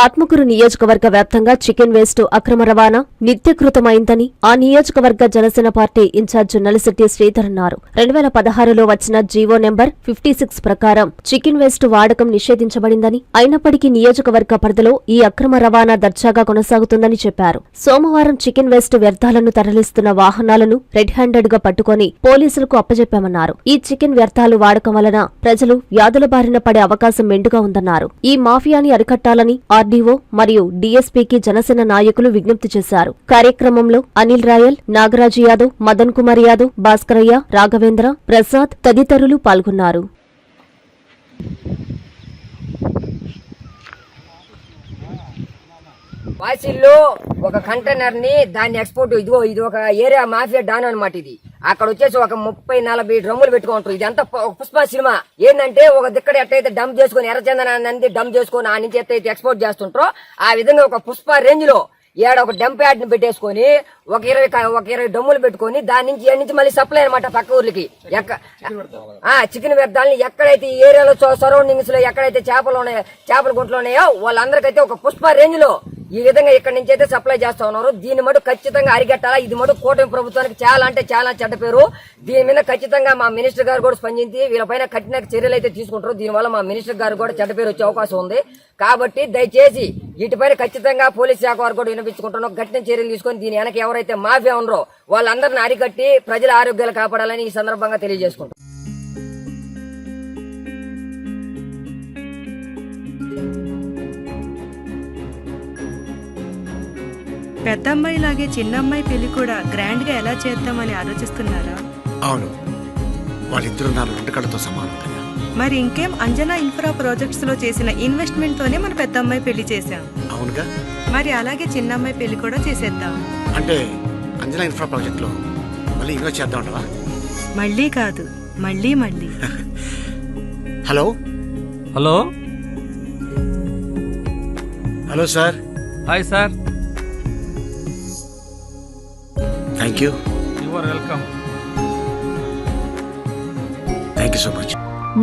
ఆత్మకూరు నియోజకవర్గ వ్యాప్తంగా chicken waste అక్రమ రవాణా నిత్యకృతమైందని ఆ నియోజకవర్గ జనసేన పార్టీ ఇన్ఛార్జ్ నలిశెట్టి శ్రీధర్ అన్నారు. 2016లో వచ్చిన జీవో నెంబర్ 56 ప్రకారం చికెన్ వేస్ట్ వాడకం నిషేధించబడిందని, అయినప్పటికీ నియోజకవర్గ పరిధిలో ఈ అక్రమ రవాణా దర్జాగా కొనసాగుతుందని చెప్పారు. సోమవారం చికెన్ వేస్ట్ వ్యర్థాలను తరలిస్తున్న వాహనాలను రెడ్ హ్యాండెడ్ గా పట్టుకుని పోలీసులకు అప్పజెప్పామన్నారు. ఈ చికెన్ వ్యర్థాలు వాడకం వలన ప్రజలు వ్యాధుల బారిన పడే అవకాశం మెండుగా ఉందన్నారు. ఈ మాఫియాని అరికట్టాలని ఆర్డీఓ మరియు డీఎస్పీకి జనసేన నాయకులు విజ్ఞప్తి చేశారు. కార్యక్రమంలో అనిల్ రాయల్, నాగరాజు యాదవ్, మదన్ కుమార్ యాదవ్, భాస్కరయ్య, రాఘవేంద్ర, ప్రసాద్ తదితరులు పాల్గొన్నారు. వాసిల్లో ఒక కంటైనర్ ని దాన్ని ఎక్స్పోర్ట్ ఇది ఒక ఏరియా మాఫియా డాన్ అనమాట. ఇది అక్కడ వచ్చేసి ఒక 30-40 డ్రమ్ములు పెట్టుకుంటారు. ఇదంతా పుష్ప సినిమా ఏంటంటే ఒక దిక్కడ ఎట్టయితే డంప్ చేసుకుని ఎర్రచందనాన్ని డంప్ చేసుకుని ఆ నుంచి ఎట్టయితే ఎక్స్పోర్ట్ చేస్తుంటారో ఆ విధంగా ఒక పుష్ప రేంజ్ లో ఏడ ఒక డంప్ యార్డ్ ని పెట్టేసుకొని ఒక 20 డమ్ములు పెట్టుకుని దాని నుంచి మళ్ళీ సప్లై అనమాట పక్క ఊర్లకి. చికెన్ వ్యర్థాలని ఎక్కడైతే ఈ ఏరియాలో సరౌండింగ్స్ లో ఎక్కడైతే చేపల గుంటలు ఉన్నాయో వాళ్ళందరికైతే ఒక పుష్ప రేంజ్ లో ఈ విధంగా ఇక్కడ నుంచి అయితే సప్లై చేస్తా ఉన్నారు. దీని మటు ఖచ్చితంగా అరిగట్టాలా. ఇది మటు కూటమి ప్రభుత్వానికి చాలా అంటే చాలా చెడ్డ పేరు. దీని మీద ఖచ్చితంగా మా మినిస్టర్ గారు కూడా స్పందించి వీళ్ళపైన కఠిన చర్యలు అయితే తీసుకుంటారు. దీనివల్ల మా మినిస్టర్ గారు కూడా చెడ్డ పేరు వచ్చే అవకాశం ఉంది. కాబట్టి దయచేసి వీటిపైన ఖచ్చితంగా పోలీస్ శాఖ వారు కూడా వినిపించుకుంటున్నాం. కఠిన చర్యలు తీసుకొని దీని వెనక ఎవరైతే మాఫియా ఉన్నారో వాళ్ళందరినీ అరికట్టి ప్రజల ఆరోగ్యాలు కాపాడాలని ఈ సందర్భంగా తెలియజేసుకుంటాం. పెద్దమ్మాయి లాగే చిన్నమ్మాయి పెళ్లి కూడా గ్రాండ్ గా ఎలా చేద్దామని ఆలోచిస్తున్నారా? అవును, వాళ్ళిద్దరు నా రెండు కళ్ళతో సమానం కదా. మరి ఇంకేం, అంజనా ఇన్ఫ్రా ప్రాజెక్ట్స్ లో చేసిన ఇన్వెస్ట్మెంట్ తోనే మన పెద్దమ్మాయి పెళ్లి చేశాం. అవునుగా, మరి అలాగే చిన్నమ్మాయి పెళ్లి కూడా చేసేద్దాం. అంటే అంజనా ఇన్ఫ్రా ప్రాజెక్ట్ లో మళ్ళీ ఇన్వెస్ట్ చేద్దాం అంటావా? మళ్ళీ కాదు, మళ్ళీ మళ్ళీ. Hello hello hello sir. Hi sir. Thank you. You are welcome. Thank you so much.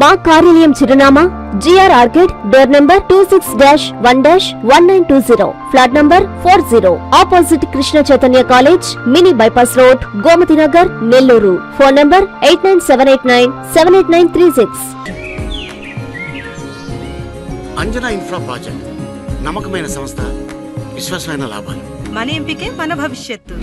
మా కార్యాలయం చిరునామా GR arcade, door number 26-1-1920, flat number 40, opposite Krishna Chaitanya college, mini bypass road, Gomathi Nagar, Nellore. Phone number 8978978936. Anjana infra project నమ్మకమైన సంస్థ, విశ్వాసమైన లాభాలు. మన ఎంపికే మన భవిష్యత్తు.